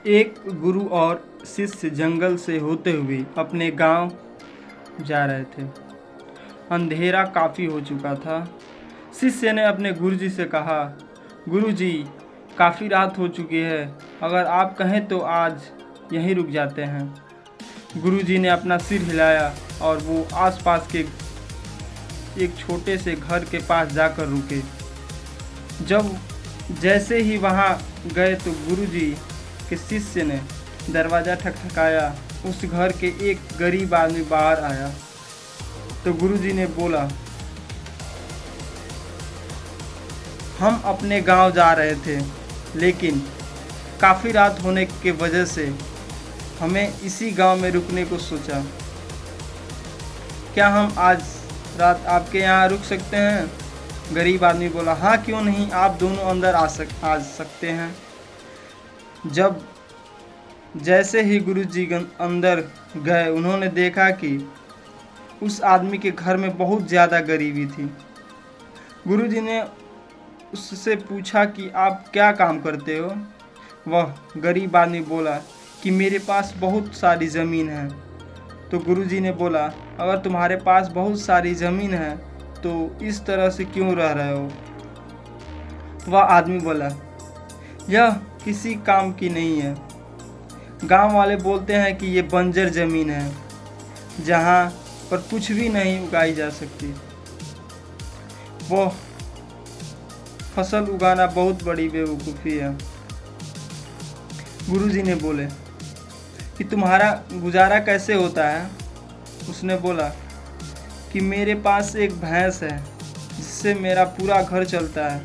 एक गुरु और शिष्य जंगल से होते हुए अपने गांव जा रहे थे। अंधेरा काफ़ी हो चुका था। शिष्य ने अपने गुरुजी से कहा, गुरुजी, काफ़ी रात हो चुकी है, अगर आप कहें तो आज यहीं रुक जाते हैं। गुरुजी ने अपना सिर हिलाया और वो आसपास के एक छोटे से घर के पास जाकर रुके। जब जैसे ही वहाँ गए तो गुरुजी के शिष्य ने दरवाज़ा ठकठकाया। उस घर के एक गरीब आदमी बाहर आया तो गुरुजी ने बोला, हम अपने गांव जा रहे थे, लेकिन काफ़ी रात होने के वजह से हमें इसी गांव में रुकने को सोचा। क्या हम आज रात आपके यहाँ रुक सकते हैं? गरीब आदमी बोला, हाँ क्यों नहीं, आप दोनों अंदर आ सकते हैं। जब जैसे ही गुरुजी अंदर गए, उन्होंने देखा कि उस आदमी के घर में बहुत ज़्यादा गरीबी थी। गुरुजी ने उससे पूछा कि आप क्या काम करते हो? वह गरीब आदमी बोला कि मेरे पास बहुत सारी ज़मीन है। तो गुरुजी ने बोला, अगर तुम्हारे पास बहुत सारी ज़मीन है तो इस तरह से क्यों रह रहे हो? वह आदमी बोला, यह किसी काम की नहीं है। गांव वाले बोलते हैं कि ये बंजर ज़मीन है जहाँ पर कुछ भी नहीं उगाई जा सकती। वह फसल उगाना बहुत बड़ी बेवकूफ़ी है। गुरुजी ने बोले कि तुम्हारा गुजारा कैसे होता है? उसने बोला कि मेरे पास एक भैंस है जिससे मेरा पूरा घर चलता है।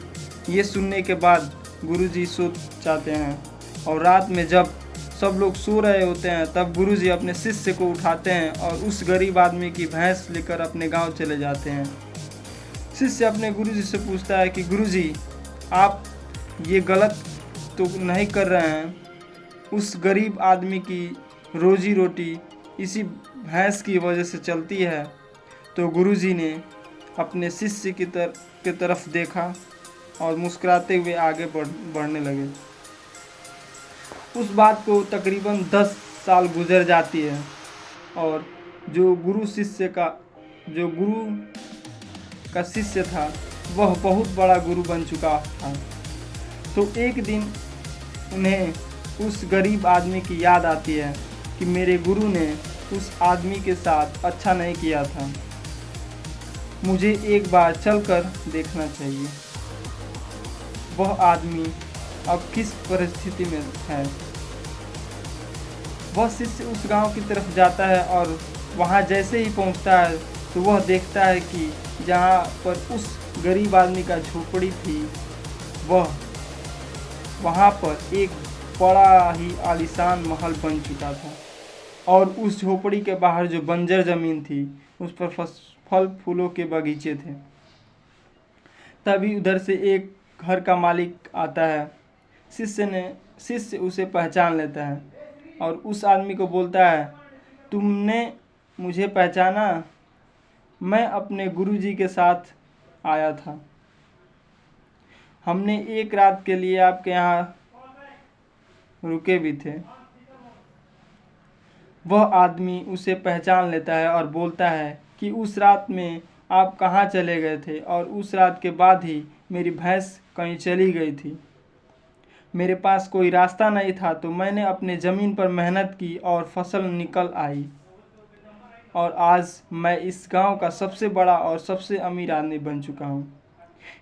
ये सुनने के बाद गुरुजी सो जाते हैं और रात में जब सब लोग सो रहे होते हैं तब गुरुजी अपने शिष्य को उठाते हैं और उस गरीब आदमी की भैंस लेकर अपने गांव चले जाते हैं। शिष्य अपने गुरुजी से पूछता है कि गुरुजी, आप ये गलत तो नहीं कर रहे हैं? उस गरीब आदमी की रोजी रोटी इसी भैंस की वजह से चलती है। तो गुरुजी ने अपने शिष्य की तरफ देखा और मुस्कुराते हुए आगे बढ़ने लगे। उस बात को तकरीबन 10 साल गुजर जाती है और जो गुरु का शिष्य था वह बहुत बड़ा गुरु बन चुका था। तो एक दिन उन्हें उस गरीब आदमी की याद आती है कि मेरे गुरु ने उस आदमी के साथ अच्छा नहीं किया था, मुझे एक बार चलकर देखना चाहिए वह आदमी अब किस परिस्थिति में है। वह शिष्य उस गांव की तरफ जाता है और वहां जैसे ही पहुंचता है तो वह देखता है कि जहां पर उस गरीब आदमी का झोपड़ी थी वहां पर एक बड़ा ही आलीशान महल बन चुका था और उस झोपड़ी के बाहर जो बंजर ज़मीन थी उस पर फल फूलों के बगीचे थे। तभी उधर से एक घर का मालिक आता है। शिष्य उसे पहचान लेता है और उस आदमी को बोलता है, तुमने मुझे पहचाना? मैं अपने गुरुजी के साथ आया था। हमने एक रात के लिए आपके यहाँ रुके भी थे। वह आदमी उसे पहचान लेता है और बोलता है कि उस रात में आप कहाँ चले गए थे और उस रात के बाद ही मेरी भैंस कहीं चली गई थी। मेरे पास कोई रास्ता नहीं था तो मैंने अपने ज़मीन पर मेहनत की और फसल निकल आई और आज मैं इस गांव का सबसे बड़ा और सबसे अमीर आदमी बन चुका हूँ।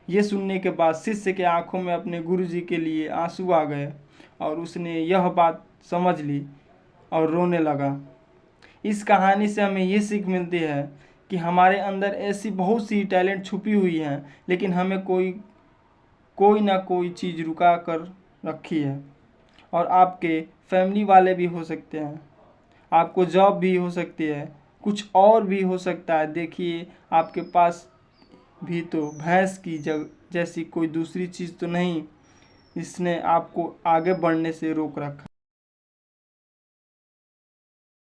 ये सुनने के बाद शिष्य के आंखों में अपने गुरुजी के लिए आंसू आ गए और उसने यह बात समझ ली और रोने लगा। इस कहानी से हमें ये सीख मिलती है कि हमारे अंदर ऐसी बहुत सी टैलेंट छुपी हुई हैं, लेकिन हमें कोई ना कोई चीज़ रुका कर रखी है। और आपके फैमिली वाले भी हो सकते हैं, आपको जॉब भी हो सकती है, कुछ और भी हो सकता है। देखिए, आपके पास भी तो भैंस की जैसी कोई दूसरी चीज़ तो नहीं इसने आपको आगे बढ़ने से रोक रखा।